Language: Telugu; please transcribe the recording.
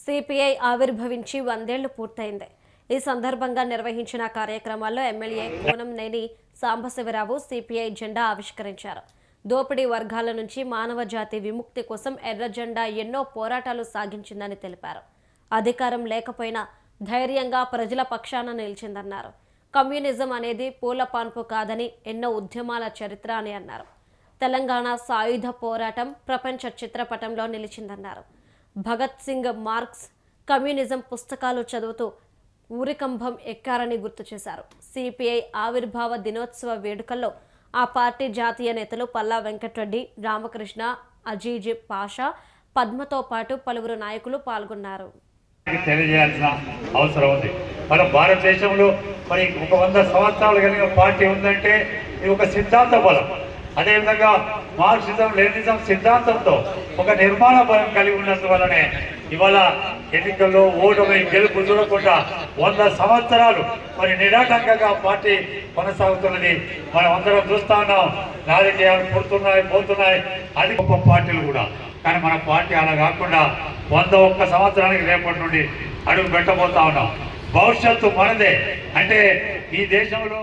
సిపిఐ ఆవిర్భవించి 100 ఏళ్లు పూర్తయింది. ఈ సందర్భంగా నిర్వహించిన కార్యక్రమాల్లో ఎమ్మెల్యే కూనంనేని సాంబశివరావు సిపిఐ జెండా ఆవిష్కరించారు. దోపిడీ వర్గాల నుంచి మానవ జాతి విముక్తి కోసం ఎర్ర జెండా ఎన్నో పోరాటాలు సాగించిందని తెలిపారు. అధికారం లేకపోయినా ధైర్యంగా ప్రజల పక్షాన నిలిచిందన్నారు. కమ్యూనిజం అనేది పూల పాన్పు కాదని, ఎన్నో ఉద్యమాల చరిత్ర అని అన్నారు. తెలంగాణ సాయుధ పోరాటం ప్రపంచ చిత్రపటంలో నిలిచిందన్నారు. భగత్ సింగ్, మార్క్స్ కమ్యూనిజం పుస్తకాలు చదువుతూ ఊరికంభం ఎక్కారని గుర్తు చేశారు. సిపిఐ ఆవిర్భావ దినోత్సవ వేడుకల్లో ఆ పార్టీ జాతీయ నేతలు పల్లా వెంకటరెడ్డి, రామకృష్ణ, అజీజ్ పాషా, పద్మతో పాటు పలువురు నాయకులు పాల్గొన్నారు. తెలియజేయాల్సిన అవసరం ఉంది. మన భారతదేశంలో మరి ఒక 100 సంవత్సరాలు కలిగిన పార్టీ ఉందంటే ఇది ఒక సిద్ధాంత బలం. అదేవిధంగా మార్క్సిజం, లెనినిజం సిద్ధాంతంతో ఒక నిర్మాణ బలం కలిగి ఉన్నందువల్లనే ఇవాళ ఎన్నికల్లో ఓటమి గెలుపు చూడకుండా 100 సంవత్సరాలు మరి నిరాటంకంగా పార్టీ కొనసాగుతున్నది మనం అందరం చూస్తా ఉన్నాం. రాజకీయాలు పుడుతున్నాయి, పోతున్నాయి, అది గొప్ప పార్టీలు కూడా. కానీ మన పార్టీ అలా కాకుండా 101 సంవత్సరానికి రేపటి నుండి అడుగు పెట్టబోతా ఉన్నాం. భవిష్యత్తు మనదే. అంటే ఈ దేశంలో